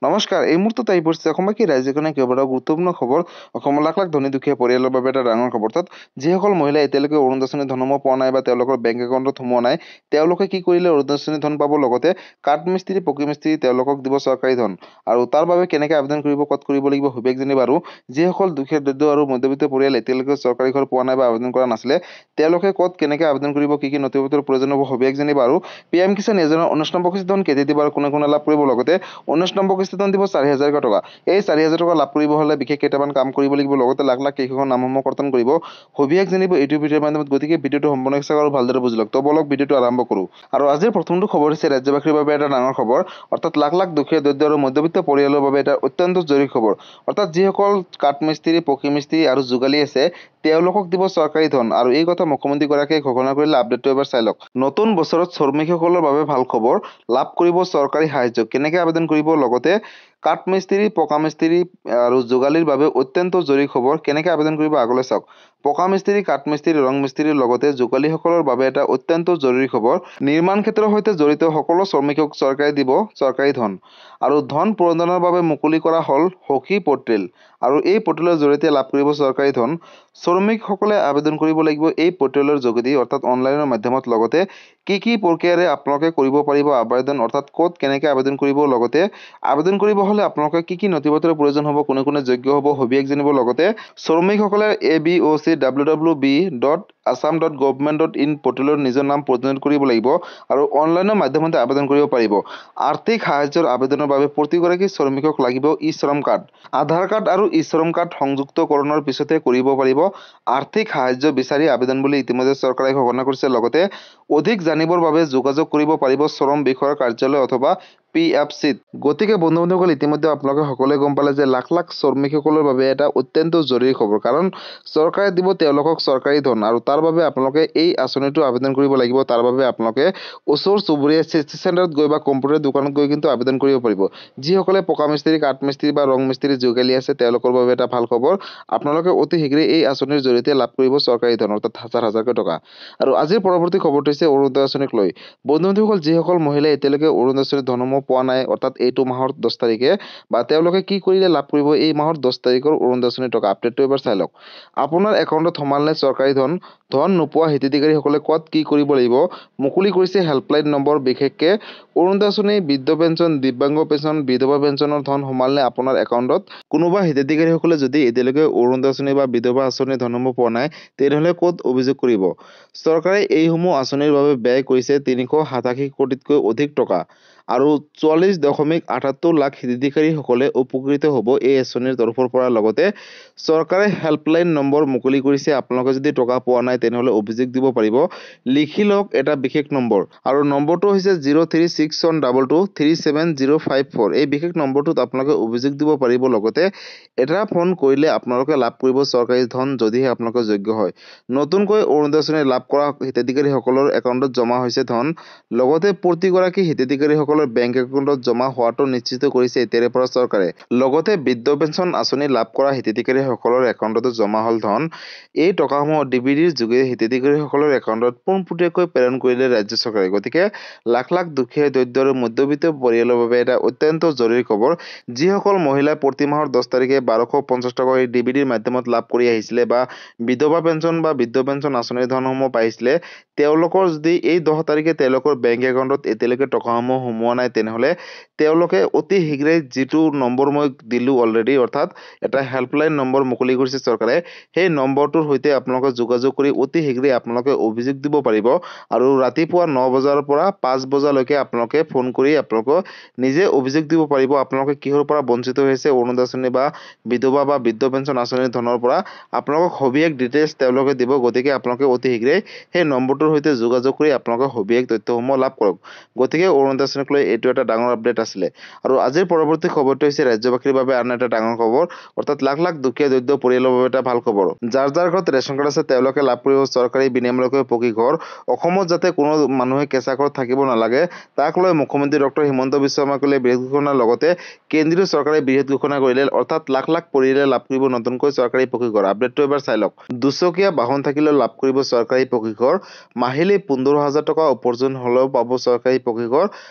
নমস্কাৰ, এই মুহূৰ্তত আহি পৰিছে অসমবাসী ৰাইজেখনে কেইবাটাও গুৰুত্বপূৰ্ণ খবৰ। অসমৰ লাখ লাখ ধনী দুখীয়া পৰিয়ালৰ বাবে এটা ডাঙৰ খবৰ। তাত যিসকল মহিলাই এতিয়ালৈকে অৰুণোদয় ধনসমূহ পোৱা নাই বা তেওঁলোকৰ বেংক একাউণ্টত সোমোৱা নাই, তেওঁলোকে কি কৰিলে অৰুণোদয় ধন পাব, লগতে কাঠ মিস্ত্ৰী, পকী মিস্ত্ৰী তেওঁলোকক দিব চৰকাৰী ধন। আৰু তাৰ বাবে কেনেকৈ আবেদন কৰিব, ক'ত কৰিব লাগিব সবিশেষ জানিব। আৰু যিসকল দুখীয়া, দৰিদ্ৰ আৰু মধ্যবিত্ত পৰিয়াল এতিয়ালৈকে চৰকাৰী ঘৰ পোৱা নাই বা আবেদন কৰা নাছিলে, তেওঁলোকে ক'ত কেনেকৈ আবেদন কৰিব, কি কি নথিপত্ৰৰ প্ৰয়োজন হ'ব সবিশেষ জানিব। আৰু PM কিষাণ যোজনাৰ 19 নম্বৰ কিস্তি ধন কেতিয়া দিব আৰু কোনে কোনে লাভ কৰিব, লগতে 19 নম্বৰ কিস্তি ধন দিব 4,000 টকা। এই 4,000 টকা লাভ কৰিব হ'লে বিশেষ কেইটামান কাম কৰিব লাগিব, লগতে লাখ লাখ কৃষকৰ নামসমূহ কৰ্তন কৰিব সবিশেষ জানিব এইটো ভিডিঅ'ৰ মাধ্যমত। গতিকে ভিডিঅ'টো সম্পূৰ্ণ চাওক আৰু ভালদৰে বুজি লওক। তো বলক ভিডিঅ'টো আৰম্ভ কৰোঁ। আৰু আজিৰ প্ৰথমটো খবৰ হৈছে ৰাজ্যবাসীৰ বাবে এটা ডাঙৰ খবৰ, অৰ্থাৎ লাখ লাখ দুখীয়া, দৰিদ্ৰ আৰু মধ্যবিত্ত পৰিয়ালৰ বাবে এটা অত্যন্ত জৰুৰী খবৰ। অৰ্থাৎ যিসকল কাঠ মিস্ত্ৰী, পকী মিস্ত্ৰী আৰু যোগালী আছে, তেওঁলোকক দিব চৰকাৰী ধন। আৰু এই কথা মুখ্যমন্ত্ৰীগৰাকীয়ে ঘোষণা কৰিলে। আপডেটটো এবাৰ চাই লওক। নতুন বছৰত শ্ৰমিকসকলৰ বাবে ভাল খবৰ, লাভ কৰিব চৰকাৰী সাহায্য। কেনেকৈ আবেদন কৰিব, লগতে কাঠ মিস্ত্ৰী, পকা মিস্ত্ৰী আৰু যোগালীৰ বাবে অত্যন্ত জৰুৰী খবৰ। কেনেকৈ আবেদন কৰিব আগলৈ চাওক। পকা মিস্ত্ৰী, কাঠ মিস্ত্ৰী, ৰং মিস্ত্ৰীৰ লগতে যোগালীসকলৰ বাবে এটা অত্যন্ত জৰুৰী খবৰ। নিৰ্মাণ ক্ষেত্ৰৰ সৈতে জড়িত সকলো শ্ৰমিকক চৰকাৰে দিব চৰকাৰী ধন। আৰু ধন প্ৰদানৰ বাবে মুকলি কৰা হ'ল সখী পৰ্টেল। আৰু এই পৰ্টেলৰ জৰিয়তে লাভ কৰিব চৰকাৰী ধন। শ্ৰমিকসকলে আবেদন কৰিব লাগিব এই পৰ্টেলৰ যোগেদি, অৰ্থাৎ অনলাইনৰ মাধ্যমত। লগতে কি কি প্ৰক্ৰিয়াৰে আপোনালোকে কৰিব পাৰিব আবেদন, অৰ্থাৎ ক'ত কেনেকৈ আবেদন কৰিব, লগতে আবেদন কৰিব হ'লে আপোনালোকে কি কি নথিপত্ৰৰ প্ৰয়োজন হ'ব, কোনে কোনে যোগ্য হ'ব সবিশেষ জানিব। লগতে শ্ৰমিকসকলে aboc.www.assam.government.in পৰ্টেলত নিজৰ নাম পঞ্জীয়ন কৰিব লাগিব আৰু অনলাইনৰ মাধ্যমতে আবেদন কৰিব পাৰিব। আৰ্থিক সাহায্যৰ আবেদনৰ বাবে প্ৰতিগৰাকী শ্ৰমিকক লাগিব ই-শ্ৰম কাৰ্ড, আধাৰ কাৰ্ড আৰু ই-শ্ৰম কাৰ্ড সংযুক্তকৰণৰ পিছতে কৰিব পাৰিব আৰ্থিক সাহায্য বিচাৰি আবেদন বুলি ইতিমধ্যে চৰকাৰে ঘোষণা কৰিছে। লগতে অধিক জানিবৰ বাবে যোগাযোগ কৰিব পাৰিব শ্ৰম বিষয়ৰ কাৰ্যালয় অথবা PFCত। গতিকে বন্ধু-বান্ধৱীসকল, ইতিমধ্যে আপোনালোকে সকলোৱে গম পালে যে লাখ লাখ শ্ৰমিকসকলৰ বাবে এটা অত্যন্ত জৰুৰী খবৰ, কাৰণ চৰকাৰে দিব তেওঁলোকক চৰকাৰী ধন। আৰু তাৰ বাবে আপোনালোকে এই আঁচনিটো আবেদন কৰিব লাগিব। তাৰ বাবে আপোনালোকে ওচৰ চুবুৰীয়া CSC চেণ্টাৰত গৈ বা কম্পিউটাৰ দোকানত গৈ কিন্তু আবেদন কৰিব পাৰিব। যিসকলে পকা মিস্ত্ৰী, কাঠ মিস্ত্ৰী বা ৰং মিস্ত্ৰী যোগালী আছে, তেওঁলোকৰ বাবে এটা ভাল খবৰ। আপোনালোকে অতি শীঘ্ৰেই এই আঁচনিৰ জৰিয়তে লাভ কৰিব চৰকাৰী ধন, অৰ্থাৎ হাজাৰ হাজাৰকৈ টকা। আৰু আজিৰ পৰৱৰ্তী খবৰটো হৈছে অৰুণোদয় আঁচনিক লৈ। বন্ধু-বান্ধৱীসকল, যিসকল মহিলাই এতিয়ালৈকে অৰুণোদয় ধনসমূহ পোৱা নাই, অৰ্থাৎ এইটো মাহৰ 10 তাৰিখে, বা তেওঁলোকে কি কৰিলে লাভ কৰিব এই মাহৰ 10 তাৰিখৰ অৰুণোদয় আঁচনিৰ টকা। আপডেটটো এবাৰ চাই লওক। আপোনাৰ একাউণ্টত সোমালে চৰকাৰী ধন। ধন নোপোৱা হিতাধিকাৰীসকলে ক'ত কি কৰিব লাগিব মুকলি কৰিছে হেল্পলাইন নম্বৰ। বিশেষকৈ অৰুণোদয় আঁচনি, বৃদ্ধ পেঞ্চন, দিব্যাংগ পেঞ্চন, বিধৱা পেঞ্চনৰ ধন সোমালে আপোনাৰ একাউণ্টত। কোনোবা হিতাধিকাৰীসকলে যদি এতিয়ালৈকে অৰুণোদয় আঁচনি বা বিধৱা আঁচনিৰ ধনসমূহ পোৱা নাই, তেনেহ'লে ক'ত অভিযোগ কৰিব। চৰকাৰে এইসমূহ আঁচনিৰ বাবে ব্যয় কৰিছে 387 কোটিতকৈ অধিক টকা। আৰু 44.78 লাখ হিতাধিকাৰীসকলে উপকৃত হ'ব এই আঁচনিৰ তৰফৰ পৰা। লগতে চৰকাৰে হেল্পলাইন নম্বৰ মুকলি কৰিছে। আপোনালোকে যদি টকা পোৱা নাই, তেনেহ'লে অভিযোগ দিব পাৰিব। লিখি লওক এটা বিশেষ নম্বৰ, আৰু নম্বৰটো হৈছে 036122370054। এই বিশেষ নম্বৰটোত আপোনালোকে অভিযোগ দিব পাৰিব। লগতে এটা ফোন কৰিলে আপোনালোকে লাভ কৰিব চৰকাৰী ধন, যদিহে আপোনালোকে যোগ্য হয়। নতুনকৈ অৰুণোদয় আঁচনি লাভ কৰা হিতাধিকাৰীসকলৰ একাউণ্টত জমা হৈছে ধন। লগতে প্ৰতিগৰাকী হিতাধিকাৰীসকলৰ বেংক একাউণ্টত জমা হোৱাটো নিশ্চিত কৰিছে এতিয়াৰে পৰা চৰকাৰে। লগতে বৃদ্ধ পেঞ্চন আঁচনি লাভ কৰা হিতাধিকাৰীসকলৰ একাউণ্টতো জমা হ'ল ধন। এই টকাসমূহ DBDৰ যোগেদি হিতাধিকাৰীসকলৰ একাউণ্টত পোনপটীয়াকৈ প্ৰেৰণ কৰিলে ৰাজ্য চৰকাৰে। গতিকে লাখ লাখ দুখীয়া, দৰিদ্ৰ আৰু মধ্যবিত্ত পৰিয়ালৰ বাবে এটা অত্যন্ত জৰুৰী খবৰ। যিসকল মহিলাই প্ৰতি মাহৰ 10 তাৰিখে 1250 টকা DBDৰ মাধ্যমত লাভ কৰি আহিছিলে, বা বিধৱা পেঞ্চন বা বৃদ্ধ পেঞ্চন আঁচনিৰ ধনসমূহ পাইছিলে, তেওঁলোকৰ যদি এই 10 তাৰিখে তেওঁলোকৰ বেংক একাউণ্টত এতিয়ালৈকে টকাসমূহ সোমোৱা নাই, তেনেহ'লে তেওঁলোকে অতি শীঘ্ৰেই যিটো নম্বৰ মই দিলোঁ অলৰেডি, অৰ্থাৎ এটা হেল্পলাইন নম্বৰ মুকলি কৰিছে চৰকাৰে, সেই নম্বৰটোৰ সৈতে আপোনালোকে যোগাযোগ কৰি অতি শীঘ্ৰেই আপোনালোকে অভিযোগ দিব পাৰিব। আৰু ৰাতিপুৱা 9 বজাৰ পৰা 5 বজালৈকে আপোনালোকে ফোন কৰি আপোনালোকে নিজে অভিযোগ দিব পাৰিব আপোনালোকে কিহৰ পৰা বঞ্চিত হৈছে অৰুণোদয় আঁচনি বা বিধৱা বা বৃদ্ধ পেঞ্চন আঁচনিৰ ধনৰ পৰা। আপোনালোকক সবিশেষ ডিটেইলছ তেওঁলোকে দিব। গতিকে আপোনালোকে অতি শীঘ্ৰেই সেই নম্বৰটোৰ সৈতে যোগাযোগ কৰি আপোনালোকে সবিশেষ তথ্যসমূহ লাভ কৰক। গতিকে অৰুণোদয় আঁচনিক লৈ এইটো এটা ডাঙৰ আপডেট আছিলে। আৰু আজিৰ পৰৱৰ্তী খবৰটো হৈছে ৰাজ্যবাসীৰ বাবে আন এটা ডাঙৰ খবৰ, অৰ্থাৎ লাখ লাখ দুখীয়া, দৰিদ্ৰ পৰিয়ালৰ বাবে এটা ভাল খবৰ। যাৰ যাৰ ঘৰত ৰেচন কাৰ্ড আছে, তেওঁলোকে লাভ কৰিব চৰকাৰী বিনামূলীয়াকৈ পকী ঘৰ। অসমত যাতে কোনো মানুহে কেঁচা ঘৰত থাকিব নালাগে, তাক লৈ মুখ্যমন্ত্ৰী ডক্টৰ হিমন্ত বিশ্ব শৰ্মাই বৃহৎ ঘোষণাৰ লগতে কেন্দ্ৰীয় চৰকাৰে বৃহৎ ঘোষণা কৰিলে। অৰ্থাৎ লাখ লাখ পৰিয়ালে লাভ কৰিব নতুনকৈ চৰকাৰী পকী ঘৰ। আপডেটটো এবাৰ চাই লওক। দুচকীয়া বাহন থাকিলেও লাভ কৰিব চৰকাৰী পকী ঘৰ। মাহিলী 15,000 টকা উপাৰ্জন হ'লেও পাব চৰকাৰী পকী ঘৰ।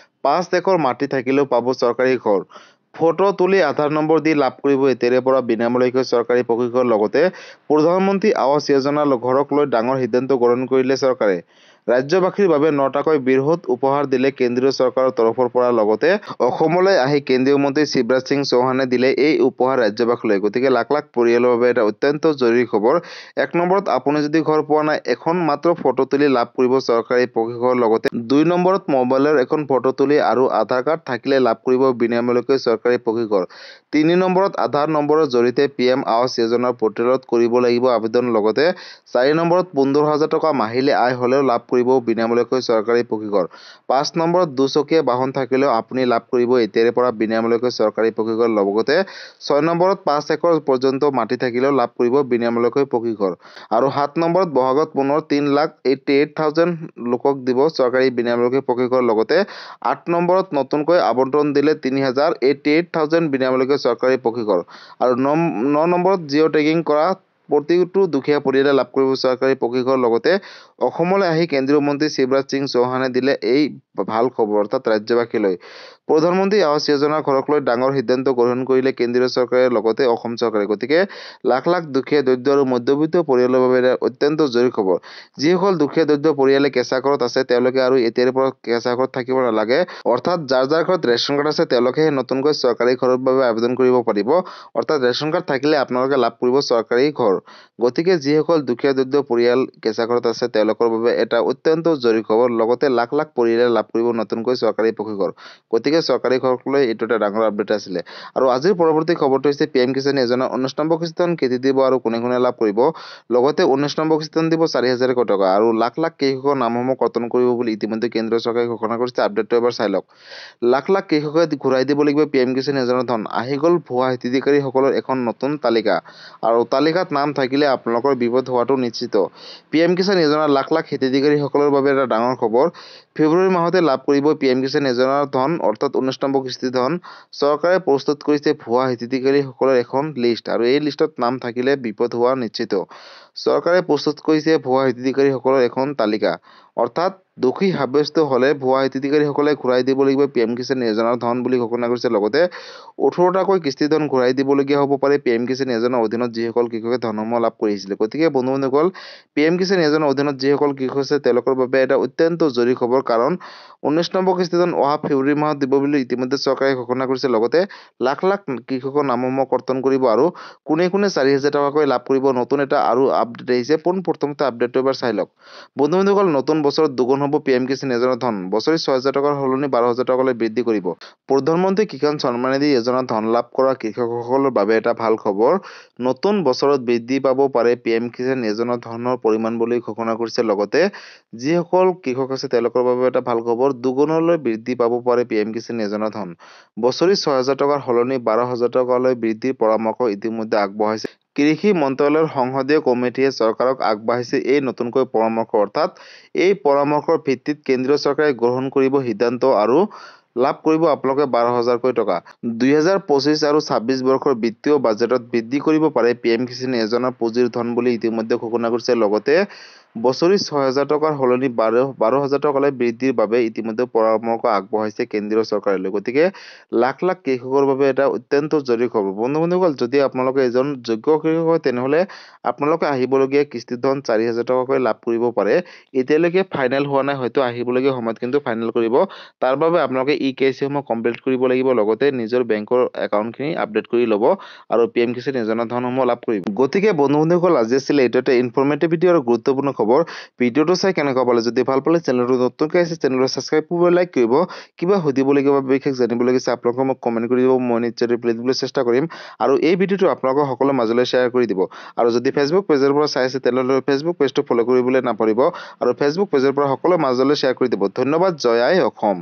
5 একৰ মাটি থাকিলেও পাব চৰকাৰী ঘৰ। ফটো তুলি আধাৰ নম্বৰ দি লাভ কৰিব এতিয়াৰে পৰা বিনামূলীয়াকৈ চৰকাৰী প্ৰশিক্ষণ। লগতে প্ৰধানমন্ত্ৰী আৱাস যোজনা ঘৰক লৈ ডাঙৰ সিদ্ধান্ত গ্ৰহণ কৰিলে চৰকাৰে। ৰাজ্যবাসীৰ বাবে 9টাকৈ বৃহৎ উপহাৰ দিলে কেন্দ্ৰীয় চৰকাৰৰ তৰফৰ পৰা। লগতে অসমলৈ আহি কেন্দ্ৰীয় মন্ত্ৰী শিৱৰাজ সিং চৌহানে দিলে এই উপহাৰ ৰাজ্যবাসীলৈ। গতিকে লাখ লাখ পৰিয়ালৰ বাবে এটা অত্যন্ত জৰুৰী খবৰ। 1 নম্বৰত, আপুনি যদি ঘৰ পোৱা নাই, এখন মাত্ৰ ফটো তুলি লাভ কৰিব চৰকাৰী প্ৰশিক্ষণ। লগতে 2 নম্বৰত, মোবাইলৰ এখন ফটো তুলি আৰু আধাৰ কাৰ্ড থাকিলে লাভ কৰিব বিনামূলীয়াকৈ চৰকাৰী প্ৰশিক্ষণ। 3 নম্বৰত, আধাৰ নম্বৰৰ জৰিয়তে PM আৱাস যোজনাৰ পৰ্টেলত কৰিব লাগিব আবেদন। লগতে 4 নম্বৰত, 15,000 টকা মাহিলী আয় হ'লেও লাভ কৰিব বিনামূলীয়াকৈ চৰকাৰী প্ৰশিক্ষণ। 5 নম্বৰত, দুচকীয়া বাহন থাকিলেও আপুনি লাভ কৰিব এতিয়াৰে পৰা বিনামূলীয়াকৈ চৰকাৰী প্ৰশিক্ষণ। লগতে 6 নম্বৰত, 5 একৰ পৰ্যন্ত মাটি থাকিলেও লাভ কৰিব বিনামূলীয়াকৈ প্ৰশিক্ষণ। আৰু 7 নম্বৰত, বহাগত পুনৰ 3,88,000 লোকক দিব চৰকাৰী বিনামূলীয়াকৈ প্ৰশিক্ষণ। লগতে 8 নম্বৰত, নতুনকৈ আবণ্টন দিলে 3,88,000 বিনামূলীয়াকৈ চৰকাৰী প্ৰশিক্ষণ। আৰু 9 নম্বৰত, জিঅ' টেগিং কৰা প্ৰতিটো দুখীয়া পৰিয়ালে লাভ কৰিব চৰকাৰী প্ৰশিক্ষণ। লগতে অসমলৈ আহি কেন্দ্ৰীয় মন্ত্ৰী শিৱৰাজ সিং চৌহানে দিলে এই ভাল খবৰ, অৰ্থাৎ ৰাজ্যবাসীলৈ। প্ৰধানমন্ত্ৰী আৱাস যোজনা ঘৰক লৈ ডাঙৰ সিদ্ধান্ত গ্ৰহণ কৰিলে কেন্দ্ৰীয় চৰকাৰে, লগতে অসম চৰকাৰে। গতিকে লাখ লাখ দুখীয়া, দৰিদ্ৰ আৰু মধ্যবিত্ত পৰিয়ালৰ বাবে এটা অত্যন্ত জৰুৰী খবৰ। যিসকল দুখীয়া দৰিদ্ৰ পৰিয়ালে কেঁচা ঘৰত আছে, তেওঁলোকে আৰু এতিয়াৰে পৰা কেঁচা ঘৰত থাকিব নালাগে। অৰ্থাৎ যাৰ যাৰ ঘৰত ৰেচন কাৰ্ড আছে তেওঁলোকেহে নতুনকৈ চৰকাৰী ঘৰৰ বাবে আবেদন কৰিব পাৰিব। অৰ্থাৎ ৰেচন কাৰ্ড থাকিলে আপোনালোকে লাভ কৰিব চৰকাৰী ঘৰ। গতিকে যিসকল দুখীয়া দৰিদ্ৰ পৰিয়াল কেঁচা ঘৰত আছে তেওঁলোকৰ বাবে এটা অত্যন্ত জৰুৰী খবৰ। লগতে লাখ লাখ পৰিয়ালে লাভ কৰিব নতুনকৈ চৰকাৰী প্ৰশিক্ষণ। গতিকে চৰকাৰী ঘৰক লৈ এইটো এটা ডাঙৰ আপডেট আছিলে। আৰু আজিৰ পৰৱৰ্তী খবৰটো হৈছে PM কিষাণ যোজনা 19 নম্বৰ কিস্তিখন কেতিয়া দিব আৰু কোনে কোনে লাভ কৰিব। লগতে 19 নম্বৰ কিস্তিখন দিব 4,000 টকা আৰু লাখ লাখ কৃষকৰ নামসমূহ কৰ্তন কৰিব বুলি ইতিমধ্যে কেন্দ্ৰীয় চৰকাৰে ঘোষণা কৰিছে। আপডেটটো এবাৰ চাই লওক। লাখ লাখ কৃষকে ঘূৰাই দিব লাগিব PM কিষাণ যোজনাৰ ধন। আহি গ'ল ভুৱা হিতাধিকাৰীসকলৰ এখন নতুন তালিকা। আৰু তালিকাত নাম থাকিলে আপোনালোকৰ বিপদ হোৱাটো নিশ্চিত। PM কিষাণ যোজনাৰ লাখ লাখ হিতাধিকাৰীসকলৰ বাবে এটা ডাঙৰ খবৰ। ফেব্ৰুৱাৰী মাহতে লাভ কৰিব PM কিষাণ যোজনাৰ ধন, অৰ্থাৎ 19 নম্বৰ কিস্তিৰ ধন। চৰকাৰে প্ৰস্তুত কৰিছে ভুৱা হিতাধিকাৰীসকলৰ এখন লিষ্ট, আৰু এই লিষ্টত নাম থাকিলে বিপদ হোৱা নিশ্চিত। চৰকাৰে প্ৰস্তুত কৰিছে ভুৱা হিতাধিকাৰীসকলৰ এখন তালিকা। অৰ্থাৎ দোষী সাব্যস্ত হ'লে ভুৱা হিতাধিকাৰীসকলে ঘূৰাই দিব লাগিব PM কিষাণ যোজনাৰ ধন বুলি ঘোষণা কৰিছে। লগতে 18টাকৈ কিস্তিৰ ধন ঘূৰাই দিবলগীয়া হ'ব পাৰে PM কিষাণ যোজনাৰ অধীনত যিসকল কৃষকে ধনসমূহ লাভ কৰিছিলে। গতিকে বন্ধুসকল, PM কিষাণ যোজনাৰ অধীনত যিসকল কৃষক আছে তেওঁলোকৰ বাবে এটা অত্যন্ত জৰুৰী খবৰ। কাৰণ 19 নম্বৰ কিস্তিৰ ধন অহা ফেব্ৰুৱাৰী মাহত দিব বুলি ইতিমধ্যে চৰকাৰে ঘোষণা কৰিছে। লগতে লাখ লাখ কৃষকৰ নামসমূহ কৰ্তন কৰিব আৰু কোনে কোনে 4,000 টকাকৈ লাভ কৰিব, নতুন এটা আৰু আপডেট আহিছে। পোনপ্ৰথমতে আপডেটটো এবাৰ চাই লওক। বন্ধুসকল, নতুন বছৰত দুগুণ হ'ব PM কিষাণ যোজনাৰ ধন। বছৰি 6,000 টকাৰ সলনি 12,000 টকালৈ বৃদ্ধি কৰিব। প্ৰধানমন্ত্ৰী কিষাণ সন্মান নিধি যোজনাত ধন লাভ কৰা কৃষকসকলৰ বাবে এটা ভাল খবৰ। নতুন বছৰত বৃদ্ধি পাব পাৰে PM কিষাণ যোজনাৰ ধনৰ পৰিমাণ বুলি ঘোষণা কৰিছে। লগতে যিসকল কৃষক আছে তেওঁলোকৰ বাবে এটা ভাল খবৰ, দুগুণলৈ বৃদ্ধি পাব পাৰে PM কিষাণ যোজনাৰ ধন। বছৰি 6,000 টকাৰ সলনি 12,000 টকালৈ বৃদ্ধিৰ পৰামৰ্শ ইতিমধ্যে আগবঢ়াইছে কৃষি মন্ত্ৰালয়ৰ সংসদীয় কমিটিয়ে। চৰকাৰক আগবঢ়াইছে এই নতুনকৈ পৰামৰ্শ। অৰ্থাৎ এই পৰামৰ্শৰ ভিত্তিত কেন্দ্ৰীয় চৰকাৰে গ্ৰহণ কৰিব সিদ্ধান্ত আৰু লাভ কৰিব আপোনালোকে 12,000কৈ টকা। 2025 আৰু 26 বৰ্ষৰ বিত্তীয় বাজেটত বৃদ্ধি কৰিব পাৰে PM কিষাণ যোজনাৰ পুঁজিৰ ধন বুলি ইতিমধ্যে ঘোষণা কৰিছে। লগতে বছৰি 6,000 টকাৰ সলনি 12,000 টকালৈ বৃদ্ধিৰ বাবে ইতিমধ্যে পৰামৰ্শ আগবঢ়াইছে কেন্দ্ৰীয় চৰকাৰলৈ। গতিকে লাখ লাখ কৃষকৰ বাবে এটা অত্যন্ত জৰুৰী খবৰ। বন্ধুসকল, যদি আপোনালোকে এজন যোগ্য কৃষক হয় তেনেহ'লে আপোনালোকে আহিবলগীয়া কিস্তিৰ ধন 4,000 টকাকৈ লাভ কৰিব পাৰে। এতিয়ালৈকে ফাইনেল হোৱা নাই, হয়তো আহিবলগীয়া সময়ত কিন্তু ফাইনেল কৰিব। তাৰ বাবে আপোনালোকে KYC সমূহ কমপ্লিট কৰিব লাগিব। লগতে নিজৰ বেংকৰ একাউণ্টখিনি আপডেট কৰি ল'ব আৰু PM কিষাণ যোজনাৰ ধনসমূহ লাভ কৰিব। গতিকে বন্ধুসকল, আজি আছিলে এইটো এটা ইনফৰ্মেটিভ ভিডিঅ' আৰু গুৰুত্বপূৰ্ণ খবৰ। ভিডিঅ'টো চাই কেনেকুৱা পালে, যদি ভাল পালে চেনেলটো নতুনকৈ আহিছে চেনেলটো ছাবস্ক্ৰাইব কৰিব, লাইক কৰিব। কিবা সুধিবলগীয়া বা বিশেষ জানিবলগীয়া আছে আপোনালোকে মোক কমেণ্ট কৰি দিব, মই নিশ্চয় ৰিপ্লাই দিবলৈ চেষ্টা কৰিম। আৰু এই ভিডিঅ'টো আপোনালোকৰ সকলোৰে মাজলৈ শ্বেয়াৰ কৰি দিব। আৰু যদি ফেচবুক পেজৰ পৰা চাই আছে তেনেহ'লে ফেচবুক পেজটো ফ'ল' কৰিবলৈ নাপাহৰিব। আৰু ফেচবুক পেজৰ পৰা সকলোৰে মাজলৈ শ্বেয়াৰ কৰি দিব। ধন্যবাদ। জয় আই অসম।